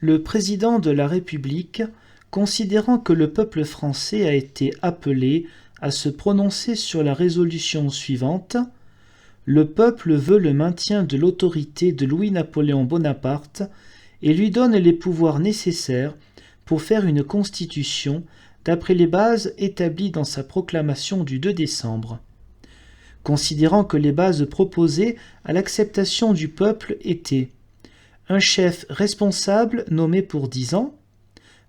Le président de la République, considérant que le peuple français a été appelé à se prononcer sur la résolution suivante, le peuple veut le maintien de l'autorité de Louis-Napoléon Bonaparte et lui donne les pouvoirs nécessaires pour faire une constitution d'après les bases établies dans sa proclamation du 2 décembre. Considérant que les bases proposées à l'acceptation du peuple étaient un chef responsable nommé pour 10 ans,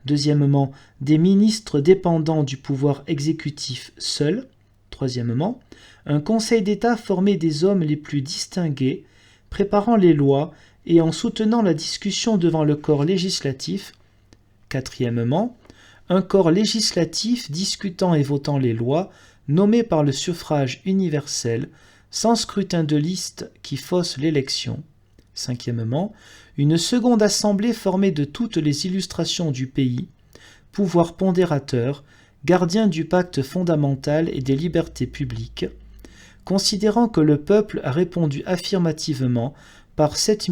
deuxièmement, des ministres dépendants du pouvoir exécutif seuls, troisièmement, un conseil d'État formé des hommes les plus distingués, préparant les lois et en soutenant la discussion devant le corps législatif, quatrièmement, un corps législatif discutant et votant les lois, nommé par le suffrage universel, sans scrutin de liste qui fausse l'élection, cinquièmement, une seconde assemblée formée de toutes les illustrations du pays, pouvoir pondérateur, gardien du pacte fondamental et des libertés publiques, considérant que le peuple a répondu affirmativement par 7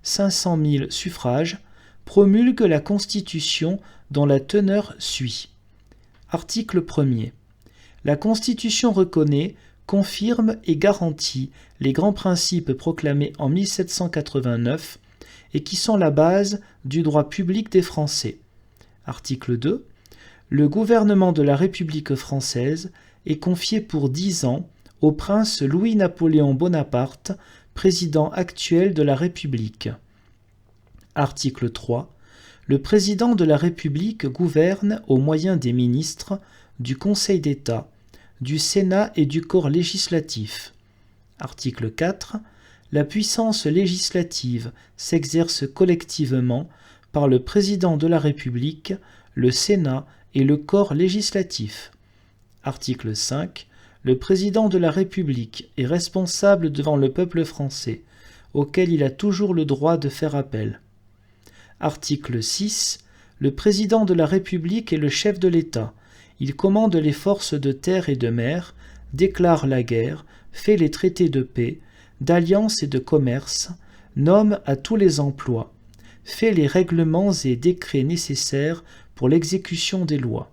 500 000 suffrages, promulgue la Constitution dont la teneur suit. Article 1er. La Constitution reconnaît, confirme et garantit les grands principes proclamés en 1789 et qui sont la base du droit public des Français. Article 2. Le gouvernement de la République française est confié pour 10 ans au prince Louis-Napoléon Bonaparte, président actuel de la République. Article 3. Le président de la République gouverne au moyen des ministres, du Conseil d'État, du Sénat et du corps législatif. Article 4. La puissance législative s'exerce collectivement par le président de la République, le Sénat et le corps législatif. Article 5. Le président de la République est responsable devant le peuple français, auquel il a toujours le droit de faire appel. Article 6. Le président de la République est le chef de l'État. Il commande les forces de terre et de mer, déclare la guerre, fait les traités de paix, d'alliance et de commerce, nomme à tous les emplois, fait les règlements et décrets nécessaires pour l'exécution des lois.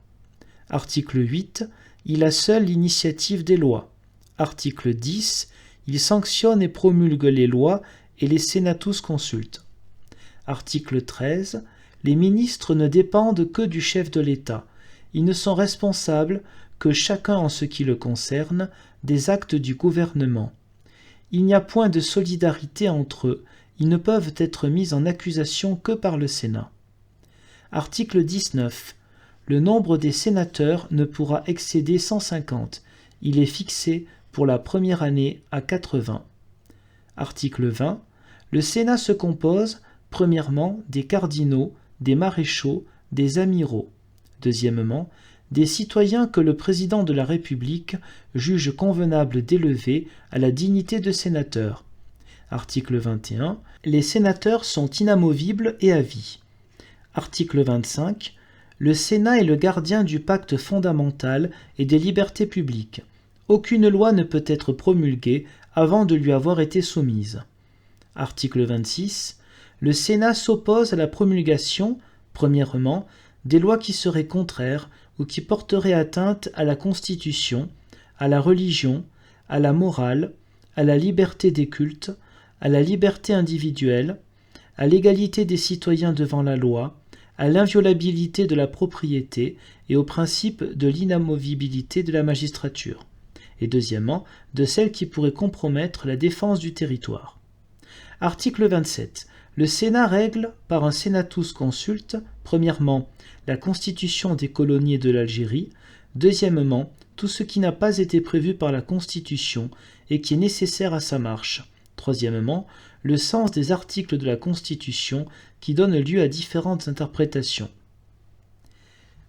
Article 8. Il a seul l'initiative des lois. Article 10. Il sanctionne et promulgue les lois et les sénats tous consultent. Article 13. Les ministres ne dépendent que du chef de l'État. Ils ne sont responsables que chacun en ce qui le concerne des actes du gouvernement. Il n'y a point de solidarité entre eux. Ils ne peuvent être mis en accusation que par le Sénat. Article 19. Le nombre des sénateurs ne pourra excéder 150. Il est fixé pour la première année à 80. Article 20. Le Sénat se compose, premièrement, des cardinaux, des maréchaux, des amiraux. Deuxièmement, des citoyens que le président de la République juge convenable d'élever à la dignité de sénateur. Article 21. Les sénateurs sont inamovibles et à vie. Article 25. Le Sénat est le gardien du pacte fondamental et des libertés publiques. Aucune loi ne peut être promulguée avant de lui avoir été soumise. Article 26. Le Sénat s'oppose à la promulgation, premièrement, des lois qui seraient contraires ou qui porteraient atteinte à la Constitution, à la religion, à la morale, à la liberté des cultes, à la liberté individuelle, à l'égalité des citoyens devant la loi, à l'inviolabilité de la propriété et au principe de l'inamovibilité de la magistrature, et deuxièmement, de celles qui pourraient compromettre la défense du territoire. Article 27. Le Sénat règle, par un senatus consulte, premièrement, la constitution des colonies de l'Algérie, deuxièmement, tout ce qui n'a pas été prévu par la Constitution et qui est nécessaire à sa marche, troisièmement, le sens des articles de la Constitution qui donnent lieu à différentes interprétations.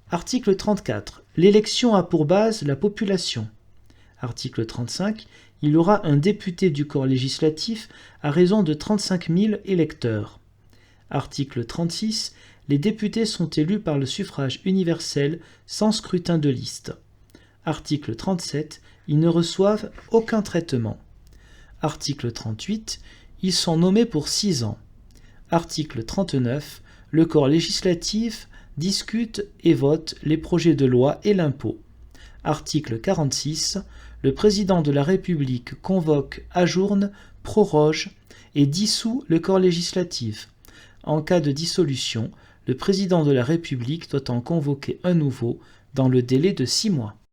Article 34. L'élection a pour base la population. Article 35. Il aura un député du corps législatif à raison de 35 000 électeurs. Article 36. Les députés sont élus par le suffrage universel sans scrutin de liste. Article 37. Ils ne reçoivent aucun traitement. Article 38. Ils sont nommés pour 6 ans. Article 39. le corps législatif discute et vote les projets de loi et l'impôt. Article 46. Le président de la République convoque, ajourne, proroge et dissout le corps législatif. En cas de dissolution, le président de la République doit en convoquer un nouveau dans le délai de 6 mois.